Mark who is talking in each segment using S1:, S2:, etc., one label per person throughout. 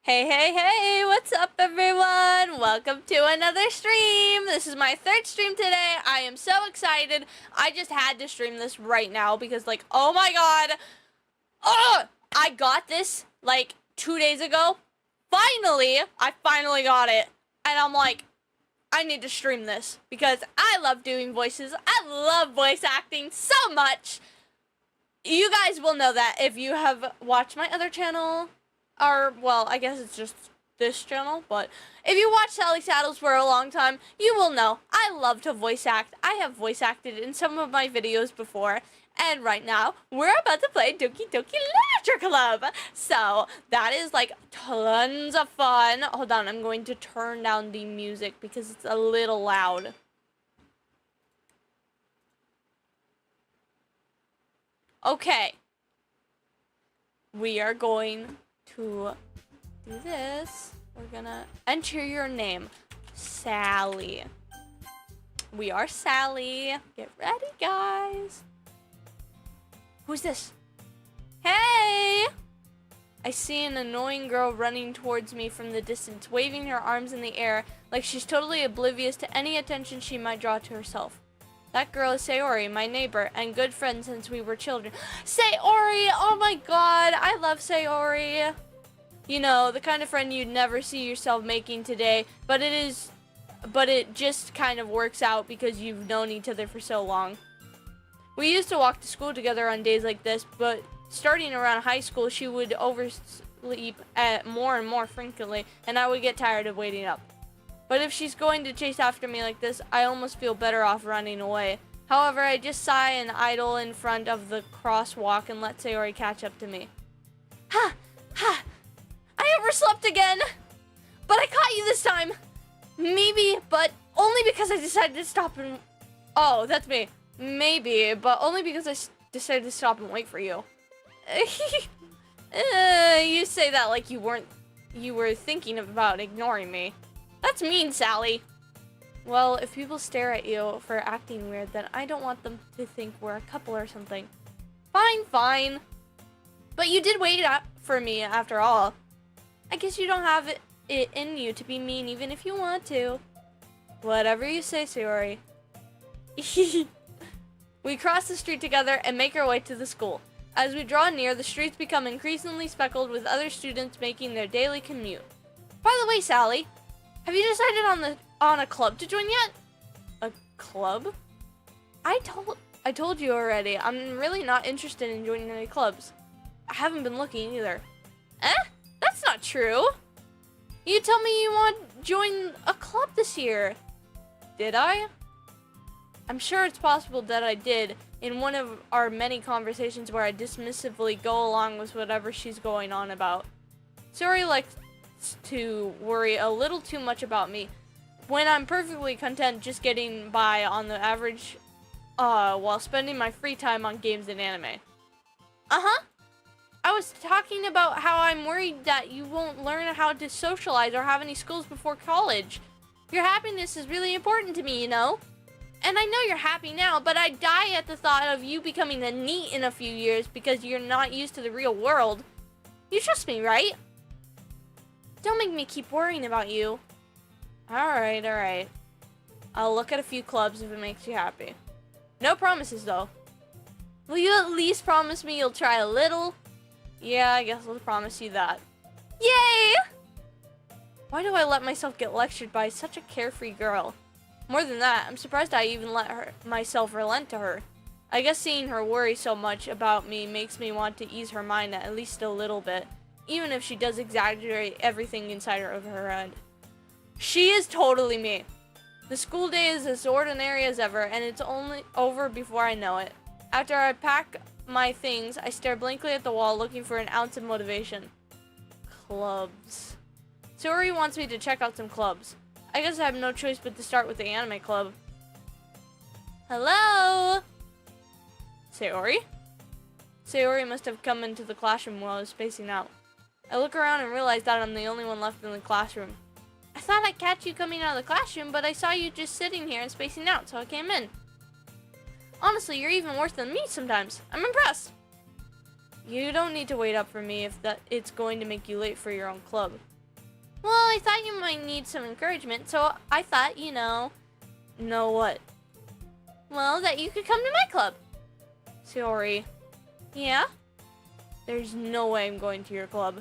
S1: Hey, hey, hey, what's up everyone? Welcome to another stream. This is my third stream today. I am so excited. I just had to stream this right now because oh my god. Oh, I got this 2 days ago. I finally got it. And I'm like, I need to stream this because I love doing voices. I love voice acting so much. You guys will know that if you have watched my other channel. Well, I guess it's just this channel, but if you watch Sally Saddles for a long time, you will know I love to voice act. I have voice acted in some of my videos before, and right now, we're about to play Doki Doki Literature Club. So, that is tons of fun. Hold on, I'm going to turn down the music because it's a little loud. Okay. We are going to do this. We're gonna enter your name, Sally. We are Sally. Get ready, guys. Who's this? Hey! I see an annoying girl running towards me from the distance, waving her arms in the air like she's totally oblivious to any attention she might draw to herself. That girl is Sayori, my neighbor, and good friend since we were children. Sayori! Oh my god, I love Sayori. You know, the kind of friend you'd never see yourself making today, but it just kind of works out because you've known each other for so long. We used to walk to school together on days like this, but starting around high school, she would oversleep more and more frequently, and I would get tired of waiting up. But if she's going to chase after me like this, I almost feel better off running away. However, I just sigh and idle in front of the crosswalk and let Sayori catch up to me. Ha! Ha! I overslept again! But I caught you this time! Maybe, but only because I decided to stop and... Oh, that's me. Maybe, but only because I decided to stop and wait for you. You say that like you were thinking about ignoring me. That's mean, Sally. Well, if people stare at you for acting weird, then I don't want them to think we're a couple or something. Fine, fine. But you did wait up for me after all. I guess you don't have it in you to be mean even if you want to. Whatever you say, Sayori. We cross the street together and make our way to the school. As we draw near, the streets become increasingly speckled with other students making their daily commute. By the way, Sally, have you decided on a club to join yet? A club? I told you already. I'm really not interested in joining any clubs. I haven't been looking either. Eh? That's not true. You told me you want to join a club this year. Did I? I'm sure it's possible that I did in one of our many conversations where I dismissively go along with whatever she's going on about. Sayori likes to worry a little too much about me when I'm perfectly content just getting by on the average while spending my free time on games and anime. Uh-huh. I was talking about how I'm worried that you won't learn how to socialize or have any skills before college. Your happiness is really important to me, you know? And I know you're happy now, but I die at the thought of you becoming a NEET in a few years because you're not used to the real world. You trust me, right? Don't make me keep worrying about you. Alright, alright. I'll look at a few clubs if it makes you happy. No promises, though. Will you at least promise me you'll try a little? Yeah, I guess I'll promise you that. Yay! Why do I let myself get lectured by such a carefree girl? More than that, I'm surprised I even let myself relent to her. I guess seeing her worry so much about me makes me want to ease her mind at least a little bit, even if she does exaggerate everything inside of her head. She is totally me. The school day is as ordinary as ever, and it's only over before I know it. After I pack my things, I stare blankly at the wall looking for an ounce of motivation. Clubs. Sayori wants me to check out some clubs. I guess I have no choice but to start with the anime club. Hello? Sayori? Sayori must have come into the classroom while I was spacing out. I look around and realize that I'm the only one left in the classroom. I thought I'd catch you coming out of the classroom, but I saw you just sitting here and spacing out, so I came in. Honestly, you're even worse than me sometimes. I'm impressed. You don't need to wait up for me if it's going to make you late for your own club. Well, I thought you might need some encouragement, so I thought, know what? Well, that you could come to my club. Sayori. Yeah? There's no way I'm going to your club.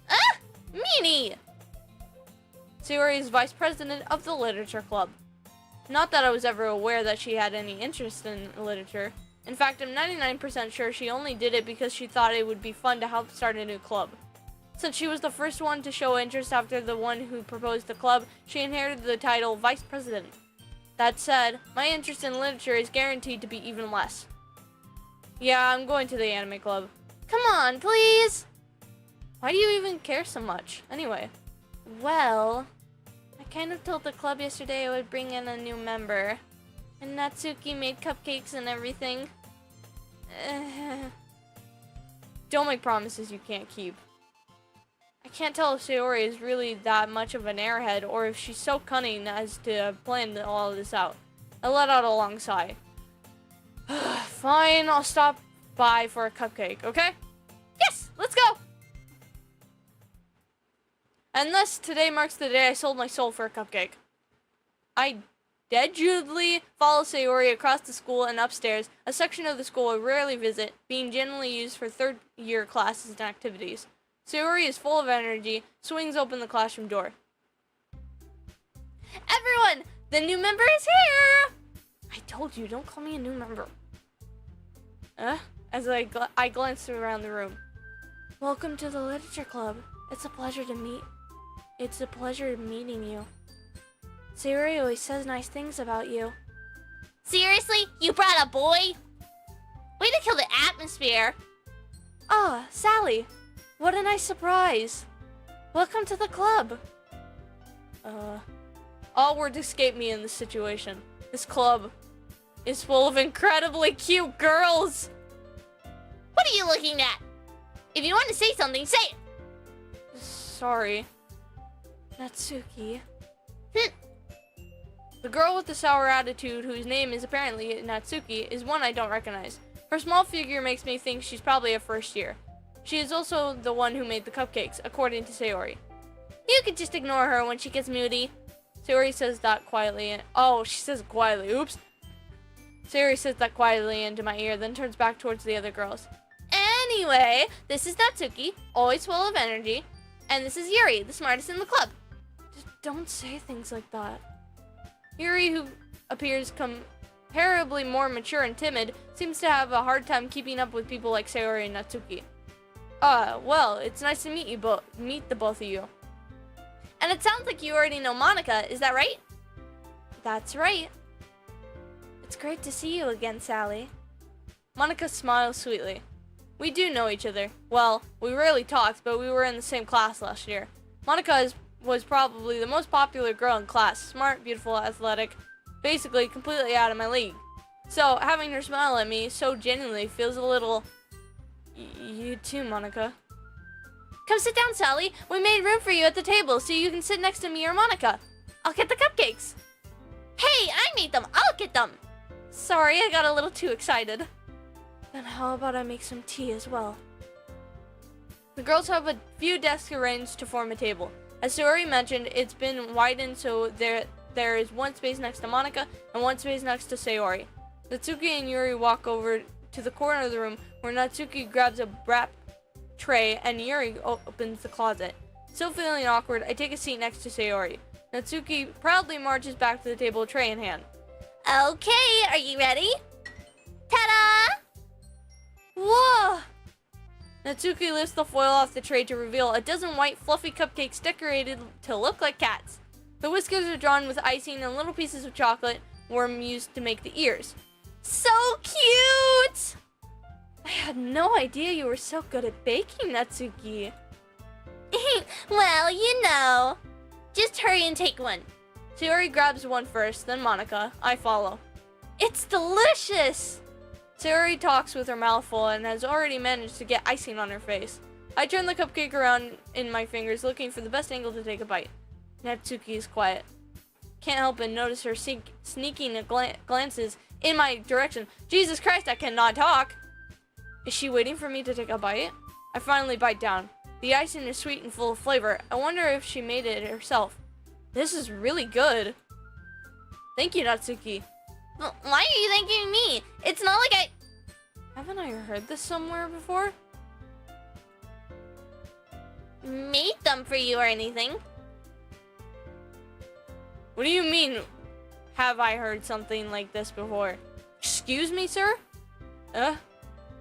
S1: Ah! Meanie! Sayori is vice president of the literature club. Not that I was ever aware that she had any interest in literature. In fact, I'm 99% sure she only did it because she thought it would be fun to help start a new club. Since she was the first one to show interest after the one who proposed the club, she inherited the title vice president. That said, my interest in literature is guaranteed to be even less. Yeah, I'm going to the anime club. Come on, please! Why do you even care so much, anyway? Well, I kind of told the club yesterday I would bring in a new member. And Natsuki made cupcakes and everything. Don't make promises you can't keep. I can't tell if Sayori is really that much of an airhead or if she's so cunning as to have planned all of this out. I let out a long sigh. Fine, I'll stop by for a cupcake, okay? Yes, let's go! And thus, today marks the day I sold my soul for a cupcake. I deadly follow Sayori across the school and upstairs, a section of the school I rarely visit, being generally used for third-year classes and activities. Sayori is full of energy, swings open the classroom door. Everyone, the new member is here! I told you, don't call me a new member. As I glance around the room. Welcome to the literature club. It's a pleasure meeting you. Sayori always says nice things about you. Seriously? You brought a boy? Way to kill the atmosphere. Ah, Sally. What a nice surprise. Welcome to the club. All words escape me in this situation. This club is full of incredibly cute girls. What are you looking at? If you want to say something, say it. Sorry. Natsuki. The girl with the sour attitude, whose name is apparently Natsuki, is one I don't recognize. Her small figure makes me think she's probably a first year. She is also the one who made the cupcakes, according to Sayori. You could just ignore her when she gets moody. Sayori says that quietly. Oh, she says it quietly. Oops. Sayori says that quietly into my ear, then turns back towards the other girls. Anyway, this is Natsuki, always full of energy. And this is Yuri, the smartest in the club. Just don't say things like that. Yuri, who appears comparably more mature and timid, seems to have a hard time keeping up with people like Sayori and Natsuki. Well, it's nice to meet the both of you. And it sounds like you already know Monica, is that right? That's right. It's great to see you again, Sally. Monica smiles sweetly. We do know each other. Well, we rarely talked, but we were in the same class last year. Monica was probably the most popular girl in class. Smart, beautiful, athletic, basically completely out of my league. So, having her smile at me so genuinely feels a little... You too, Monica. Come sit down, Sally. We made room for you at the table so you can sit next to me or Monica. I'll get the cupcakes. Hey, I made them. I'll get them. Sorry, I got a little too excited. Then how about I make some tea as well? The girls have a few desks arranged to form a table. As Sayori mentioned, it's been widened so there is one space next to Monica and one space next to Sayori. Natsuki and Yuri walk over to the corner of the room where Natsuki grabs a wrap tray and Yuri opens the closet. Still feeling awkward, I take a seat next to Sayori. Natsuki proudly marches back to the table, tray in hand. Okay, are you ready? Ta-da! Whoa! Natsuki lifts the foil off the tray to reveal a dozen white fluffy cupcakes decorated to look like cats. The whiskers are drawn with icing and little pieces of chocolate were used to make the ears. So cute! I had no idea you were so good at baking, Natsuki. Well, you know. Just hurry and take one. Sayori grabs one first, then Monica. I follow. It's delicious! Sayori talks with her mouth full and has already managed to get icing on her face. I turn the cupcake around in my fingers, looking for the best angle to take a bite. Natsuki is quiet. Can't help but notice her sneaking glances in my direction. Jesus Christ, I cannot talk! Is she waiting for me to take a bite? I finally bite down. The icing is sweet and full of flavor. I wonder if she made it herself. This is really good. Thank you, Natsuki.
S2: Well, why are you thanking me? It's not like I...
S1: Haven't I heard this somewhere before?
S2: made them for you or anything.
S1: What do you mean, have I heard something like this before? Excuse me, sir?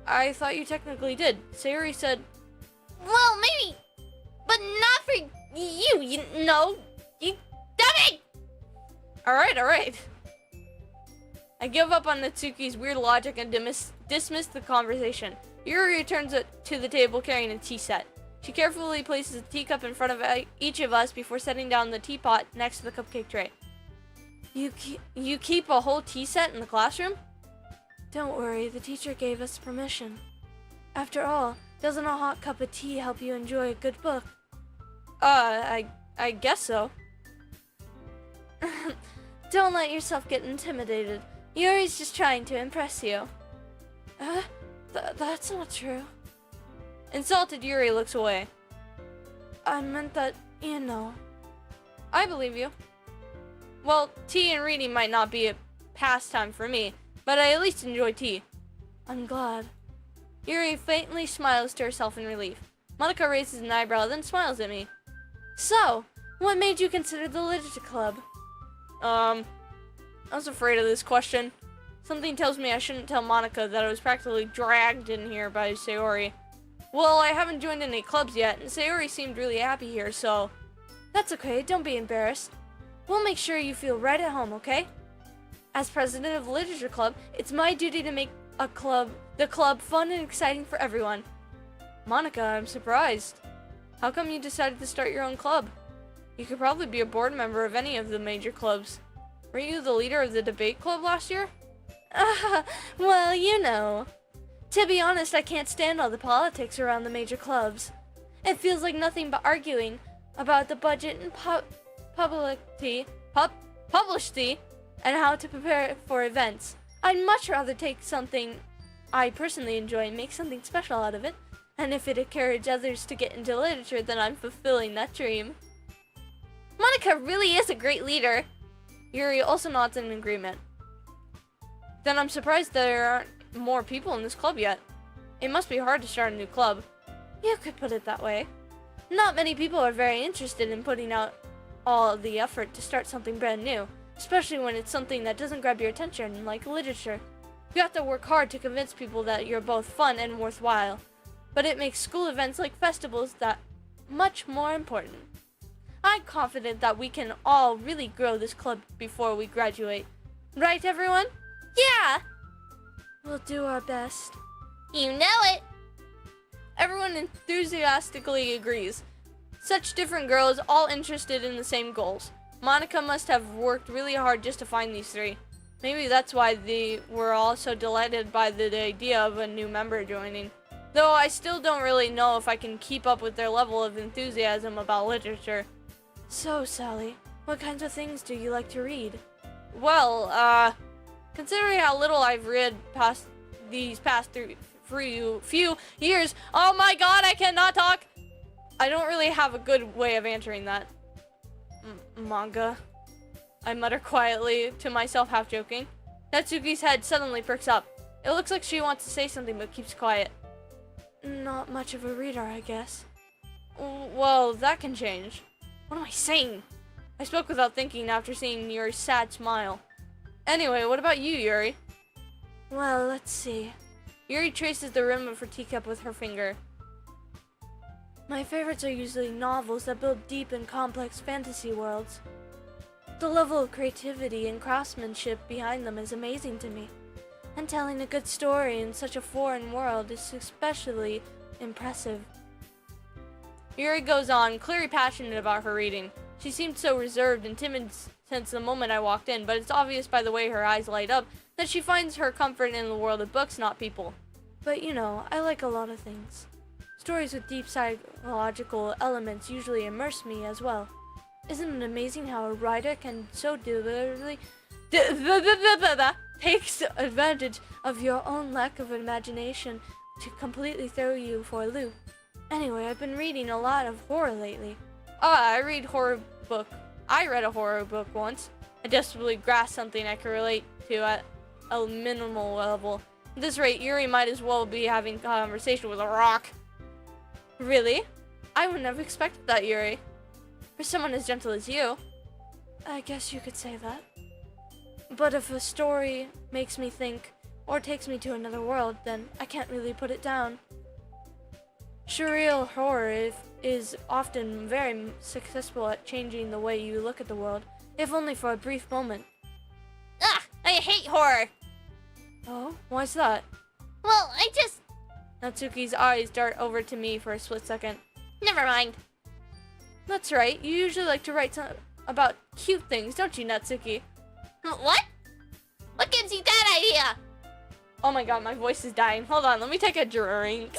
S1: I thought you technically did. Sayori said...
S2: Well, maybe, but not for you, you know. You dummy!
S1: Alright. I give up on Natsuki's weird logic and dismiss the conversation. Yuri returns to the table carrying a tea set. She carefully places a teacup in front of each of us before setting down the teapot next to the cupcake tray. You keep a whole tea set in the classroom? Don't worry, the teacher gave us permission. After all, doesn't a hot cup of tea help you enjoy a good book? I guess so. Don't let yourself get intimidated. Yuri's just trying to impress you. That's not true. Insulted Yuri looks away. I meant that, you know. I believe you. Well, tea and reading might not be a pastime for me, but I at least enjoy tea. I'm glad. Yuri faintly smiles to herself in relief. Monica raises an eyebrow, then smiles at me. So, what made you consider the literature club? I was afraid of this question. Something tells me I shouldn't tell Monica that I was practically dragged in here by Sayori. Well, I haven't joined any clubs yet, and Sayori seemed really happy here, so... That's okay, don't be embarrassed. We'll make sure you feel right at home, okay? As president of the Literature Club, it's my duty to make the club fun and exciting for everyone. Monica, I'm surprised. How come you decided to start your own club? You could probably be a board member of any of the major clubs. Weren't you the leader of the debate club last year? Well, you know. To be honest, I can't stand all the politics around the major clubs. It feels like nothing but arguing about the budget and publicity, and how to prepare for events. I'd much rather take something I personally enjoy and make something special out of it. And if it encourages others to get into literature, then I'm fulfilling that dream.
S2: Monica really is a great leader.
S1: Yuri also nods in agreement. Then I'm surprised there aren't more people in this club yet. It must be hard to start a new club. You could put it that way. Not many people are very interested in putting out all the effort to start something brand new, especially when it's something that doesn't grab your attention, like literature. You have to work hard to convince people that you're both fun and worthwhile. But it makes school events like festivals that much more important. I'm confident that we can all really grow this club before we graduate. Right, everyone?
S2: Yeah!
S1: We'll do our best.
S2: You know it!
S1: Everyone enthusiastically agrees. Such different girls, all interested in the same goals. Monica must have worked really hard just to find these three. Maybe that's why they were all so delighted by the idea of a new member joining. Though I still don't really know if I can keep up with their level of enthusiasm about literature. So, Sally, what kinds of things do you like to read? Well, considering how little I've read these past few years, oh my god, I cannot talk! I don't really have a good way of answering that. Manga. I mutter quietly to myself, half joking. Natsuki's head suddenly perks up. It looks like she wants to say something but keeps quiet. Not much of a reader, I guess. Well, that can change. What am I saying? I spoke without thinking after seeing Yuri's sad smile. Anyway, what about you, Yuri? Well, let's see. Yuri traces the rim of her teacup with her finger. My favorites are usually novels that build deep and complex fantasy worlds. The level of creativity and craftsmanship behind them is amazing to me. And telling a good story in such a foreign world is especially impressive. Yuri goes on, clearly passionate about her reading. She seemed so reserved and timid since the moment I walked in, but it's obvious by the way her eyes light up that she finds her comfort in the world of books, not people. But you know, I like a lot of things. Stories with deep psychological elements usually immerse me as well. Isn't it amazing how a writer can so deliberately takes advantage of your own lack of imagination to completely throw you for a loop? Anyway, I've been reading a lot of horror lately. I read horror book. I read a horror book once. I desperately grasped something I could relate to at a minimal level. At this rate, Yuri might as well be having a conversation with a rock. Really? I wouldn't have expected that, Yuri. For someone as gentle as you. I guess you could say that. But if a story makes me think, or takes me to another world, then I can't really put it down. Surreal horror is often very successful at changing the way you look at the world, if only for a brief moment.
S2: Ah, I hate horror.
S1: Oh, why's that?
S2: Well, I just...
S1: Natsuki's eyes dart over to me for a split second.
S2: Never mind.
S1: That's right, you usually like to write about cute things, don't you, Natsuki?
S2: What? What gives you that idea?
S1: Oh my god, my voice is dying. Hold on, let me take a drink.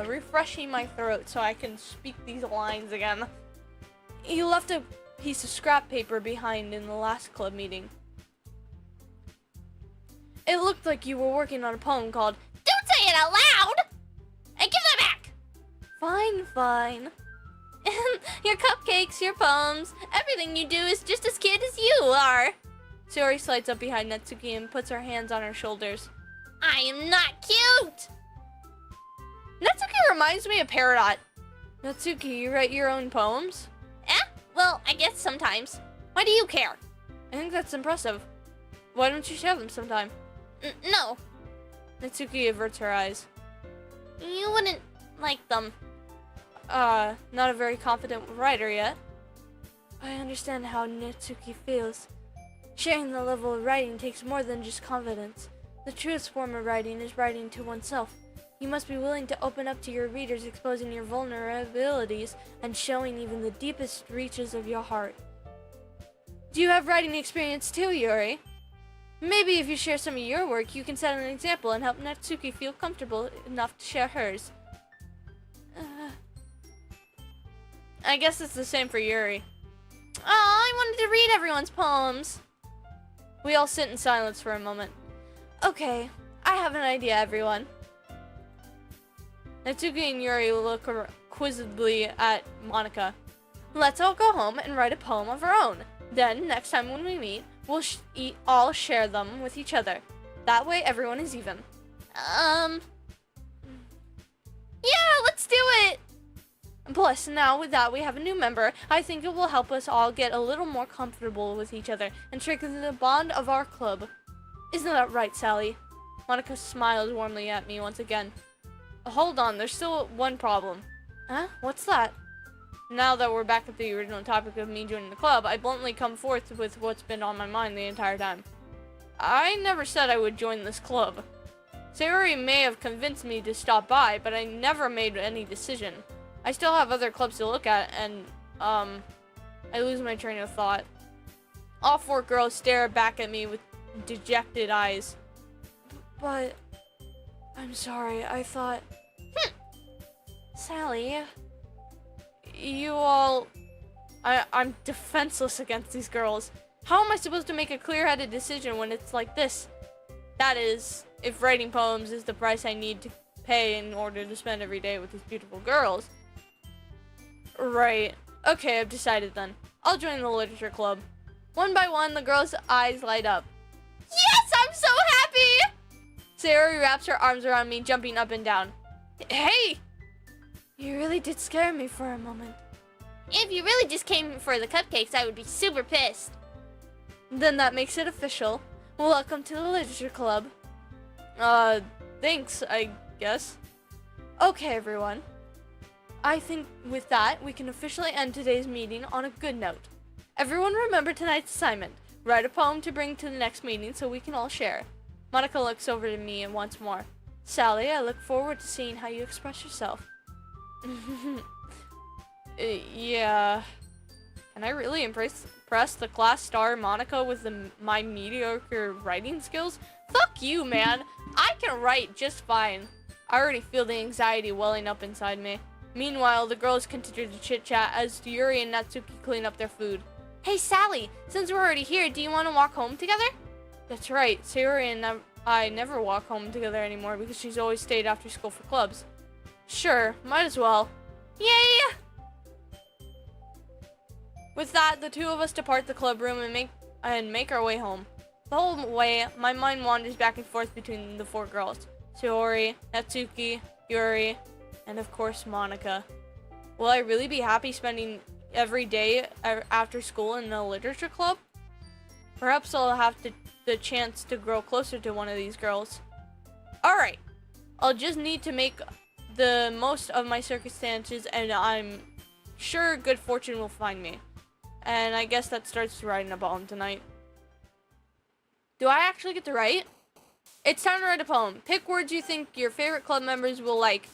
S1: Refreshing my throat so I can speak these lines again. You left a piece of scrap paper behind in the last club meeting. It looked like you were working on a poem called
S2: Don't say it out loud! And give that back!
S1: Fine, fine.
S2: Your cupcakes, your poems, everything you do is just as cute as you are.
S1: Sayori slides up behind Natsuki and puts her hands on her shoulders.
S2: I am not cute!
S1: Natsuki reminds me of Peridot. Natsuki, you write your own poems?
S2: Well, I guess sometimes. Why do you care?
S1: I think that's impressive. Why don't you share them sometime?
S2: No.
S1: Natsuki averts her eyes.
S2: You wouldn't like them.
S1: Not a very confident writer yet. I understand how Natsuki feels. Sharing the level of writing takes more than just confidence. The truest form of writing is writing to oneself. You must be willing to open up to your readers, exposing your vulnerabilities and showing even the deepest reaches of your heart. Do you have writing experience too, Yuri? Maybe if you share some of your work, you can set an example and help Natsuki feel comfortable enough to share hers. I guess it's the same for Yuri.
S2: Oh, I wanted to read everyone's poems.
S1: We all sit in silence for a moment. Okay, I have an idea, everyone. Natsuki and Yuri look quizzically at Monica. Let's all go home and write a poem of our own. Then, next time when we meet, we'll all share them with each other. That way, everyone is even.
S2: Yeah, let's do it!
S1: Plus, now with that we have a new member, I think it will help us all get a little more comfortable with each other and strengthen the bond of our club. Isn't that right, Sally? Monica smiles warmly at me once again. Hold on, there's still one problem. Huh? What's that? Now that we're back at the original topic of me joining the club, I bluntly come forth with what's been on my mind the entire time. I never said I would join this club. Sayori may have convinced me to stop by, but I never made any decision. I still have other clubs to look at, and, I lose my train of thought. All four girls stare back at me with dejected eyes. But, I'm sorry, I thought... Sally, you all... I'm defenseless against these girls. How am I supposed to make a clear-headed decision when it's like this? That is, if writing poems is the price I need to pay in order to spend every day with these beautiful girls. Right. Okay, I've decided then. I'll join the literature club. One by one, the girls' eyes light up.
S2: Yes, I'm so happy!
S1: Sayori wraps her arms around me, jumping up and down. Hey! You really did scare me for a moment.
S2: If you really just came for the cupcakes, I would be super pissed.
S1: Then that makes it official. Welcome to the literature club. Thanks, I guess. Okay, everyone. I think with that, we can officially end today's meeting on a good note. Everyone remember tonight's assignment. Write a poem to bring to the next meeting so we can all share. Monica looks over to me and once more. Sally, I look forward to seeing how you express yourself. Yeah. Can I really impress the class star Monica with my mediocre writing skills? Fuck you, man. I can write just fine. I already feel the anxiety welling up inside me. Meanwhile, the girls continue to chit-chat as Yuri and Natsuki clean up their food. Hey, Sally, since we're already here, do you want to walk home together? That's right. Sayori and I never walk home together anymore because she's always stayed after school for clubs. Sure, might as well. Yay! With that, the two of us depart the club room and make our way home. The whole way, my mind wanders back and forth between the four girls. Sayori, Natsuki, Yuri, and of course Monica. Will I really be happy spending every day after school in the literature club? Perhaps I'll have the chance to grow closer to one of these girls. Alright, I'll just need to make the most of my circumstances, and I'm sure good fortune will find me. And I guess that starts writing a poem tonight. Do I actually get to write? It's time to write a poem. Pick words you think your favorite club members will like.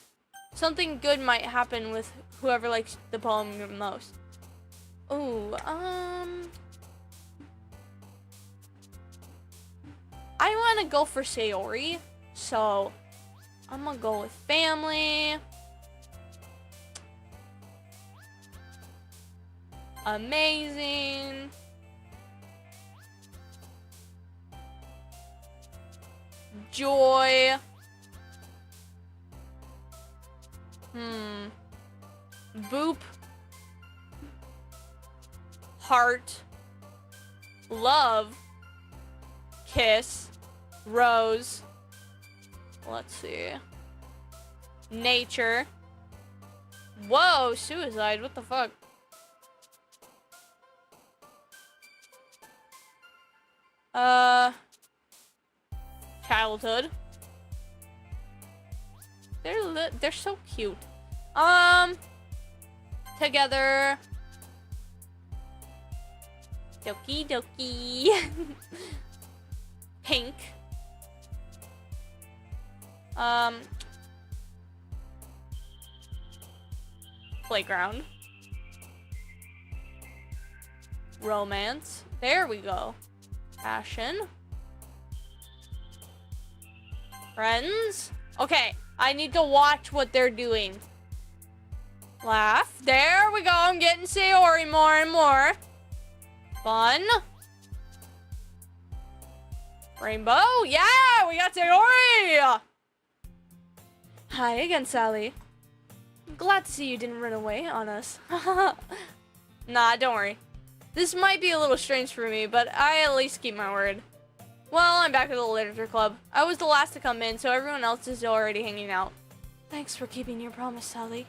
S1: Something good might happen with whoever likes the poem the most. Ooh, I want to go for Sayori, so I'm gonna go with family. Amazing. Joy. Boop. Heart. Love. Kiss. Rose. Let's see. Nature. Whoa, suicide. What the fuck? Childhood. They're so cute. Together. Doki Doki. Pink. Playground. Romance. There we go. Passion. Friends. Okay, I need to watch what they're doing. Laugh. There we go. I'm getting Sayori more and more. Fun. Rainbow. Yeah, we got Sayori. Hi again, Sally. Glad to see you didn't run away on us. Nah, don't worry. This might be a little strange for me, but I at least keep my word. Well, I'm back at the literature club. I was the last to come in, so everyone else is already hanging out. Thanks for keeping your promise, Sally.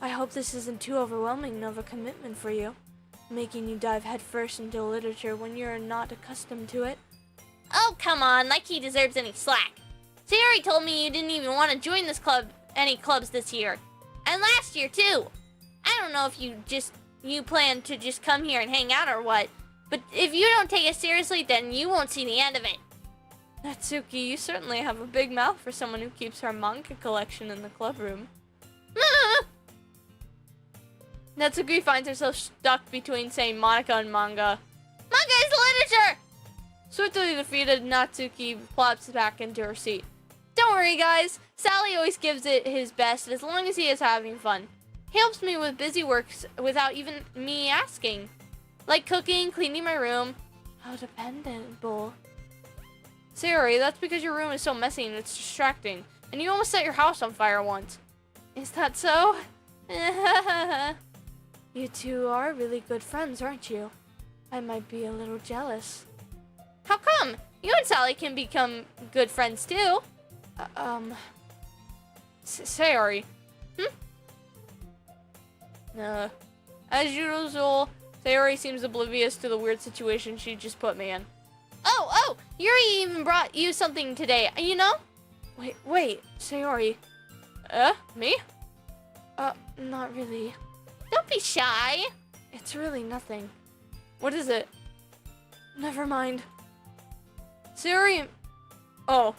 S1: I hope this isn't too overwhelming of a commitment for you, making you dive headfirst into literature when you're not accustomed to it.
S2: Oh, come on, like he deserves any slack. Sayori told me you didn't even want to join this club, any clubs this year. And last year, too. I don't know if you plan to just come here and hang out or what, but if you don't take it seriously, then you won't see the end of it.
S1: Natsuki, you certainly have a big mouth for someone who keeps her manga collection in the club room. Natsuki finds herself stuck between saying Monica and manga.
S2: Manga is literature!
S1: Swiftly defeated, Natsuki plops back into her seat. Don't worry, guys. Sally always gives it his best as long as he is having fun. He helps me with busy works without even me asking. Like cooking, cleaning my room. How dependable. Sayori, that's because your room is so messy and it's distracting. And you almost set your house on fire once. Is that so? You two are really good friends, aren't you? I might be a little jealous. How come? You and Sally can become good friends too. Sayori. As usual, Sayori seems oblivious to the weird situation she just put me in.
S2: Oh, Yuri even brought you something today, you know?
S1: Wait, Sayori. Me? Not really.
S2: Don't be shy.
S1: It's really nothing. What is it? Never mind. Sayori... Oh.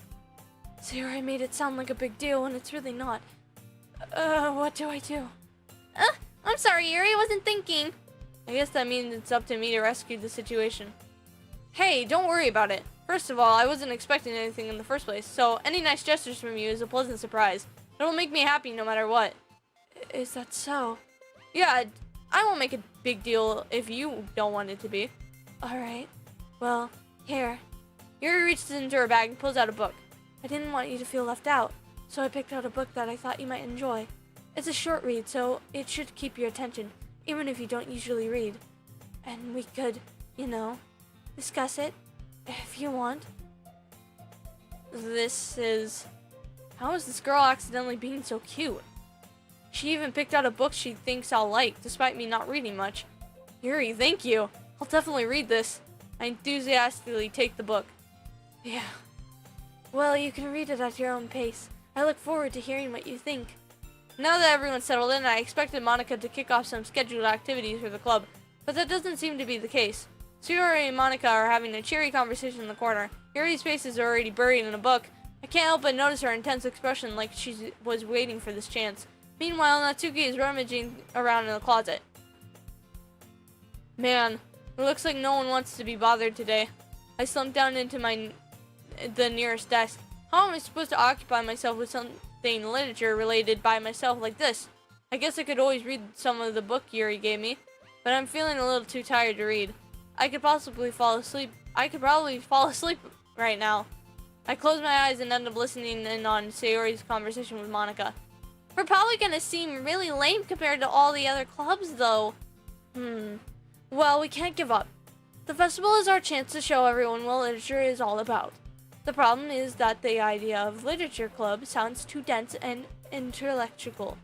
S1: Sayori made it sound like a big deal when it's really not. What do I do?
S2: I'm sorry, Yuri, I wasn't thinking.
S1: I guess that means it's up to me to rescue the situation. Hey, don't worry about it. First of all, I wasn't expecting anything in the first place, so any nice gestures from you is a pleasant surprise. It'll make me happy no matter what. Is that so? Yeah, I won't make a big deal if you don't want it to be. Alright. Well, here. Yuri reaches into her bag and pulls out a book. I didn't want you to feel left out, so I picked out a book that I thought you might enjoy. It's a short read, so it should keep your attention, even if you don't usually read. And we could, discuss it, if you want. How is this girl accidentally being so cute? She even picked out a book she thinks I'll like, despite me not reading much. Yuri, thank you. I'll definitely read this. I enthusiastically take the book. Yeah. Well, you can read it at your own pace. I look forward to hearing what you think. Now that everyone's settled in, I expected Monica to kick off some scheduled activities for the club, but that doesn't seem to be the case. Sayori and Monica are having a cheery conversation in the corner. Yuri's face is already buried in a book. I can't help but notice her intense expression like she was waiting for this chance. Meanwhile, Natsuki is rummaging around in the closet. Man, it looks like no one wants to be bothered today. I slumped down into the nearest desk. How am I supposed to occupy myself with something literature related by myself like this? I guess I could always read some of the book Yuri gave me, but I'm feeling a little too tired to read. I could probably fall asleep right now. I close my eyes and end up listening in on Sayori's conversation with Monica.
S2: We're probably gonna seem really lame compared to all the other clubs, though.
S1: Well, we can't give up. The festival is our chance to show everyone what literature is all about. The problem is that the idea of literature club sounds too dense and intellectual.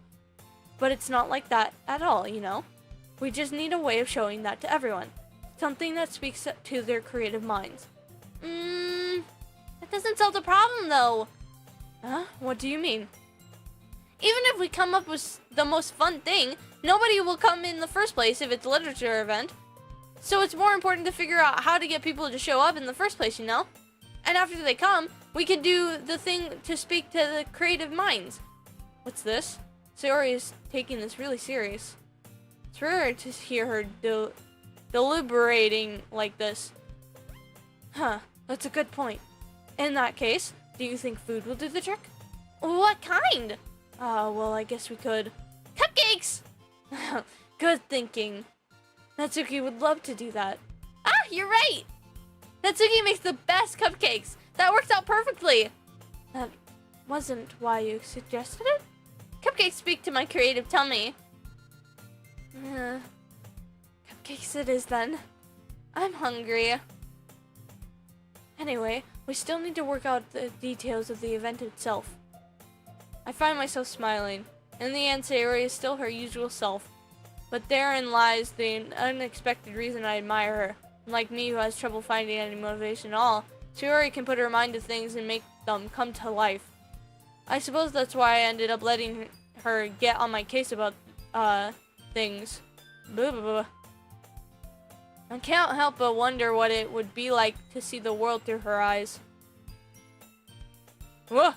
S1: But it's not like that at all, We just need a way of showing that to everyone. Something that speaks to their creative minds.
S2: That doesn't solve the problem, though.
S1: Huh? What do you mean?
S2: Even if we come up with the most fun thing, nobody will come in the first place if it's a literature event.
S1: So it's more important to figure out how to get people to show up in the first place, And after they come, we can do the thing to speak to the creative minds. What's this? Sayori is taking this really serious. It's rare to hear her deliberating like this. Huh, that's a good point. In that case, do you think food will do the trick?
S2: What kind?
S1: Well, I guess we could.
S2: Cupcakes!
S1: Good thinking. Natsuki would love to do that.
S2: You're right!
S1: Natsuki makes the best cupcakes. That works out perfectly. That wasn't why you suggested it?
S2: Cupcakes speak to my creative tummy.
S1: Cupcakes it is then. I'm hungry. Anyway, we still need to work out the details of the event itself. I find myself smiling. In the end, Sayori is still her usual self. But therein lies the unexpected reason I admire her. Like me, who has trouble finding any motivation at all, Sayori can put her mind to things and make them come to life. I suppose that's why I ended up letting her get on my case about, things. Blah, blah, blah. I can't help but wonder what it would be like to see the world through her eyes. Whoa!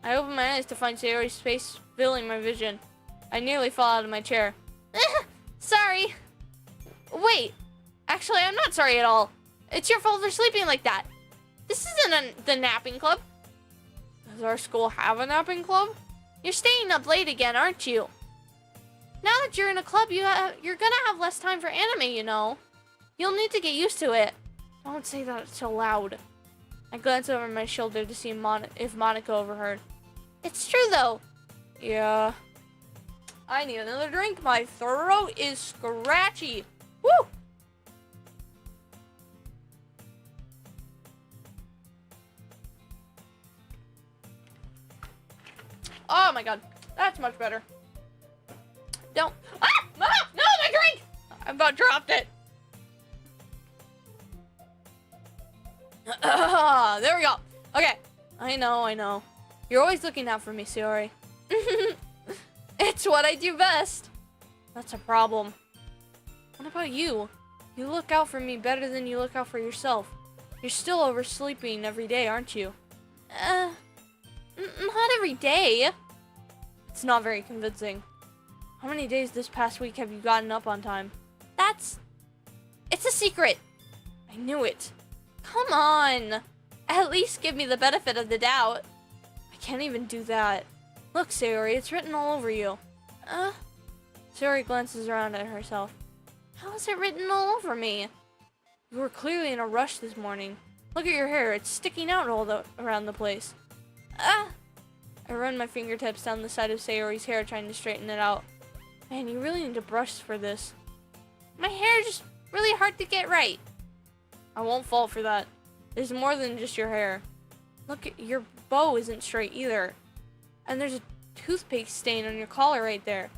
S1: I open my eyes to find Sayori's face filling my vision. I nearly fall out of my chair.
S2: Sorry.
S1: Wait! Actually, I'm not sorry at all.
S2: It's your fault for sleeping like that. This isn't the napping club.
S1: Does our school have a napping club?
S2: You're staying up late again, aren't you? Now that you're in a club, you're gonna have less time for anime, You'll need to get used to it.
S1: Don't say that so loud. I glance over my shoulder to see if Monica overheard.
S2: It's true, though.
S1: Yeah. I need another drink. My throat is scratchy. Woo! Oh my god. That's much better. Don't. No, my drink! I about dropped it. There we go. Okay. I know. You're always looking out for me, Sayori. It's what I do best. That's a problem. What about you? You look out for me better than you look out for yourself. You're still oversleeping every day, aren't you?
S2: Not every day.
S1: It's not very convincing. How many days this past week have you gotten up on time?
S2: It's a secret.
S1: I knew it.
S2: Come on. At least give me the benefit of the doubt.
S1: I can't even do that. Look, Sayori, it's written all over you. Sayori glances around at herself.
S2: How is it written all over me?
S1: You were clearly in a rush this morning. Look at your hair. It's sticking out around the place.
S2: Ah!
S1: I run my fingertips down the side of Sayori's hair, trying to straighten it out. Man, you really need to brush for this.
S2: My hair is just really hard to get right.
S1: I won't fall for that. There's more than just your hair. Look, your bow isn't straight either. And there's a toothpaste stain on your collar right there.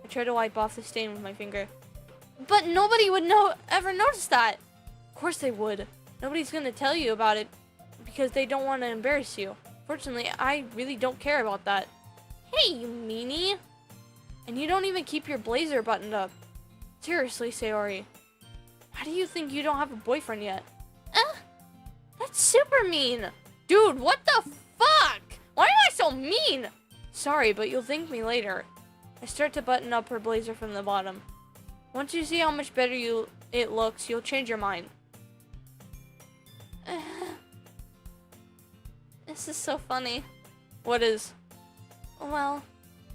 S1: I try to wipe off the stain with my finger.
S2: But nobody would ever notice that.
S1: Of course they would. Nobody's gonna tell you about it because they don't want to embarrass you. Fortunately, I really don't care about that.
S2: Hey, you meanie.
S1: And you don't even keep your blazer buttoned up. Seriously, Sayori. How do you think you don't have a boyfriend yet?
S2: That's super mean.
S1: Dude, what the fuck? Why am I so mean? Sorry, but you'll thank me later. I start to button up her blazer from the bottom. Once you see how much better it looks, you'll change your mind.
S2: This is so funny.
S1: What is?
S2: Well,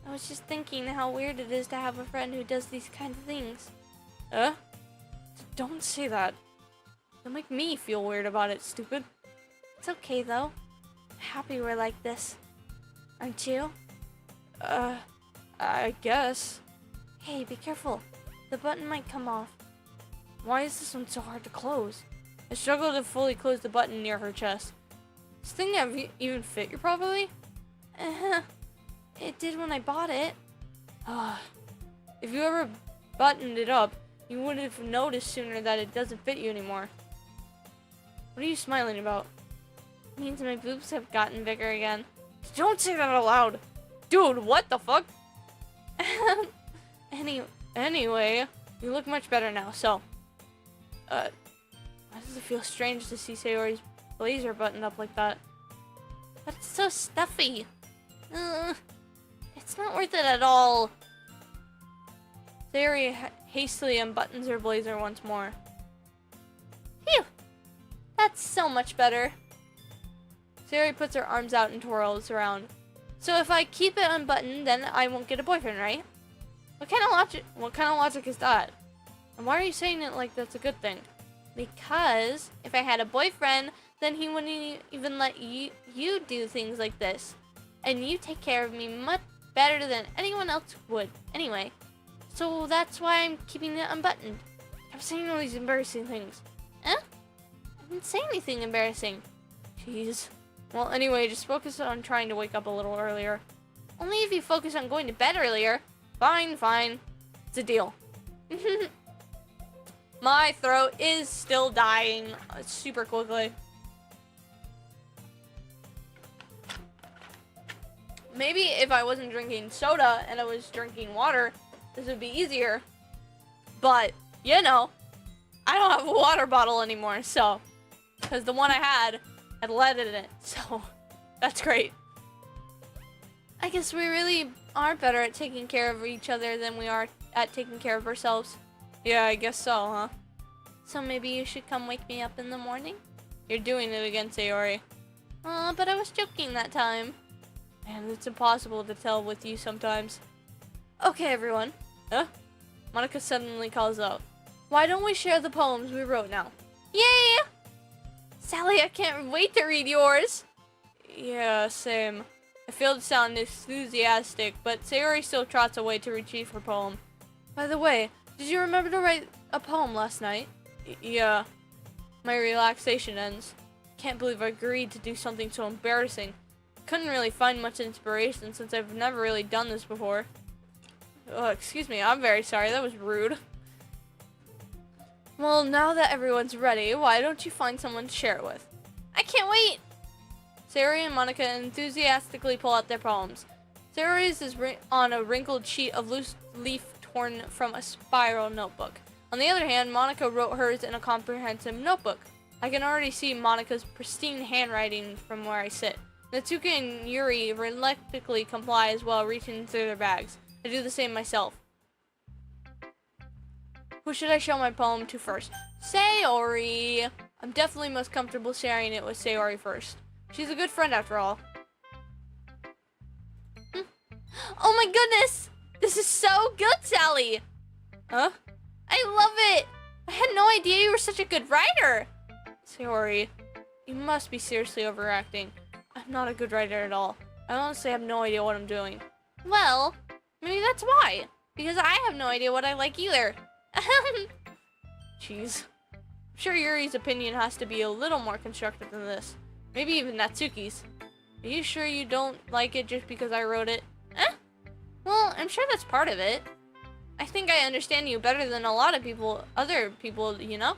S2: I was just thinking how weird it is to have a friend who does these kind of things.
S1: Don't say that. You'll make me feel weird about it, stupid.
S2: It's okay, though. I'm happy we're like this. Aren't you?
S1: I guess.
S2: Hey, be careful. The button might come off.
S1: Why is this one so hard to close? I struggle to fully close the button near her chest. Does this thing even fit you properly?
S2: It did when I bought it.
S1: If you ever buttoned it up, you would have noticed sooner that it doesn't fit you anymore. What are you smiling about?
S2: It means my boobs have gotten bigger again.
S1: Don't say that out loud! Dude, what the fuck? Anyway, you look much better now, so... why does it feel strange to see Sayori's blazer buttoned up like that?
S2: But it's so stuffy. It's not worth it at all.
S1: Sayori hastily unbuttons her blazer once more.
S2: Phew! That's so much better.
S1: Sayori puts her arms out and twirls around. So if I keep it unbuttoned, then I won't get a boyfriend, right? What kind of logic is that? And why are you saying it like that's a good thing?
S2: Because if I had a boyfriend, then he wouldn't even let you do things like this. And you take care of me much better than anyone else would. Anyway, so that's why I'm keeping it unbuttoned.
S1: I'm saying all these embarrassing things.
S2: I didn't say anything embarrassing.
S1: Jeez. Well, anyway, just focus on trying to wake up a little earlier.
S2: Only if you focus on going to bed earlier.
S1: Fine. It's a deal. My throat is still dying super quickly. Maybe if I wasn't drinking soda and I was drinking water, this would be easier. But, you know, I don't have a water bottle anymore, so... Because the one I had lead in it, so that's great.
S2: I guess we really are better at taking care of each other than we are at taking care of ourselves.
S1: Yeah, I guess so, huh?
S2: So maybe you should come wake me up in the morning?
S1: You're doing it again, Sayori.
S2: But I was joking that time.
S1: Man, it's impossible to tell with you sometimes. Okay, everyone. Monica suddenly calls out. Why don't we share the poems we wrote now?
S2: Yay!
S1: Sally, I can't wait to read yours. Yeah, same. I failed to sound enthusiastic, but Sayori still trots away to retrieve her poem. By the way, did you remember to write a poem last night? Yeah. My relaxation ends. Can't believe I agreed to do something so embarrassing. Couldn't really find much inspiration since I've never really done this before. Oh, excuse me, I'm very sorry, that was rude. Well, now that everyone's ready, why don't you find someone to share it with?
S2: I can't wait!
S1: Sayori and Monica enthusiastically pull out their poems. Sayori's is on a wrinkled sheet of loose leaf torn from a spiral notebook. On the other hand, Monica wrote hers in a comprehensive notebook. I can already see Monica's pristine handwriting from where I sit. Natsuka and Yuri reluctantly comply as well, reaching through their bags. I do the same myself. Who should I show my poem to first? Sayori! I'm definitely most comfortable sharing it with Sayori first. She's a good friend after all.
S2: Oh my goodness! This is so good, Sally!
S1: Huh?
S2: I love it! I had no idea you were such a good writer!
S1: Sayori, You must be seriously overacting. I'm not a good writer at all. I honestly have no idea what I'm doing.
S2: Well, maybe that's why. Because I have no idea what I like either.
S1: Jeez. I'm sure Yuri's opinion has to be a little more constructive than this. Maybe even Natsuki's. Are you sure you don't like it just because I wrote it?
S2: Well, I'm sure that's part of it.
S1: I think I understand you better than a lot of other people, you know?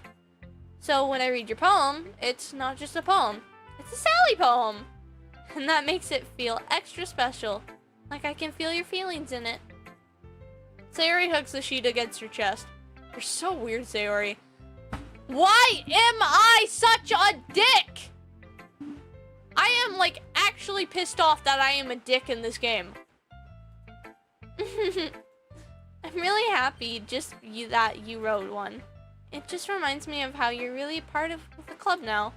S1: So when I read your poem, it's not just a poem. It's a Sally poem. And that makes it feel extra special. Like I can feel your feelings in it. Sayori hugs the sheet against her chest. You're so weird, Sayori. Why am I such a dick? I am, like, actually pissed off that I am a dick in this game. I'm really happy that you wrote one. It just reminds me of how you're really part of the club now.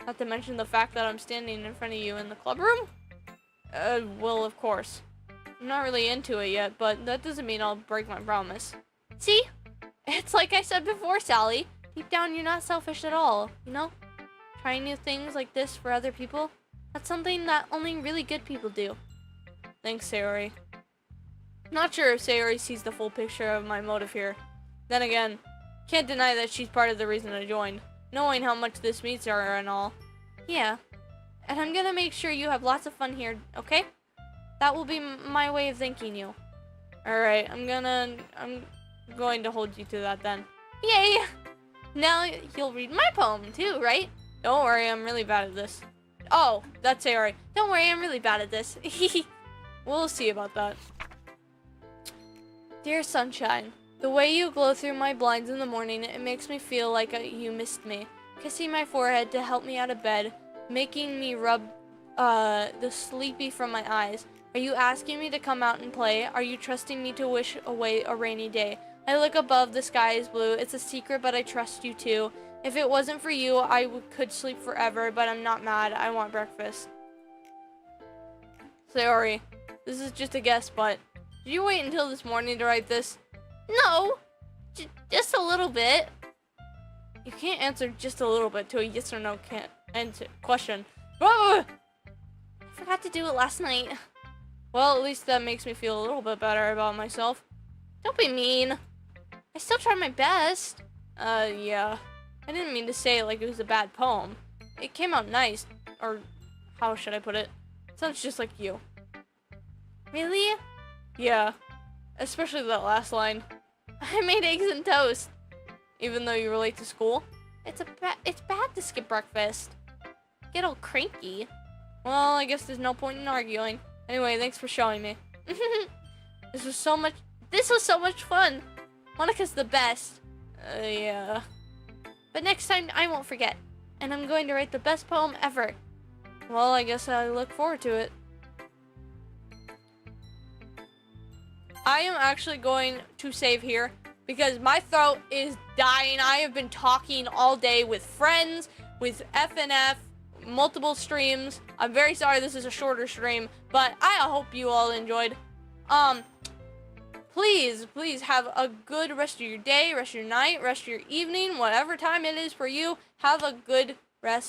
S1: Not to mention the fact that I'm standing in front of you in the club room. Well, of course. I'm not really into it yet, but that doesn't mean I'll break my promise. See? It's like I said before, Sally. Deep down, you're not selfish at all, you know? Trying new things like this for other people, that's something that only really good people do. Thanks, Sayori. Not sure if Sayori sees the full picture of my motive here. Then again, can't deny that she's part of the reason I joined, knowing how much this means to her and all. Yeah, and I'm gonna make sure you have lots of fun here, okay? That will be my way of thanking you. Alright, I'm going to hold you to that then. Yay! Now you'll read my poem too, right? Don't worry, I'm really bad at this. Oh, that's Sayori. Don't worry, I'm really bad at this. We'll see about that. Dear Sunshine, the way you glow through my blinds in the morning, it makes me feel like you missed me. Kissing my forehead to help me out of bed, making me rub the sleepy from my eyes. Are you asking me to come out and play? Are you trusting me to wish away a rainy day? I look above, the sky is blue. It's a secret, but I trust you too. If it wasn't for you, I could sleep forever, but I'm not mad. I want breakfast. Sayori, this is just a guess, but did you wait until this morning to write this?
S2: No, just a little bit.
S1: You can't answer just a little bit to a yes or no question. Whoa!
S2: I forgot to do it last night.
S1: Well, at least that makes me feel a little bit better about myself.
S2: Don't be mean. I still tried my best.
S1: Yeah. I didn't mean to say it like it was a bad poem. It came out nice. Or, how should I put it? It sounds just like you.
S2: Really?
S1: Yeah. Especially that last line.
S2: I made eggs and toast.
S1: Even though you were late to school?
S2: It's bad to skip breakfast. Get all cranky.
S1: Well, I guess there's no point in arguing. Anyway, thanks for showing me. This was so much fun. Monika's the best. Yeah.
S2: But next time, I won't forget. And I'm going to write the best poem ever.
S1: Well, I guess I look forward to it. I am actually going to save here because my throat is dying. I have been talking all day with friends, with FNF, multiple streams. I'm very sorry this is a shorter stream, but I hope you all enjoyed. Please have a good rest of your day, rest of your night, rest of your evening, whatever time it is for you. Have a good rest.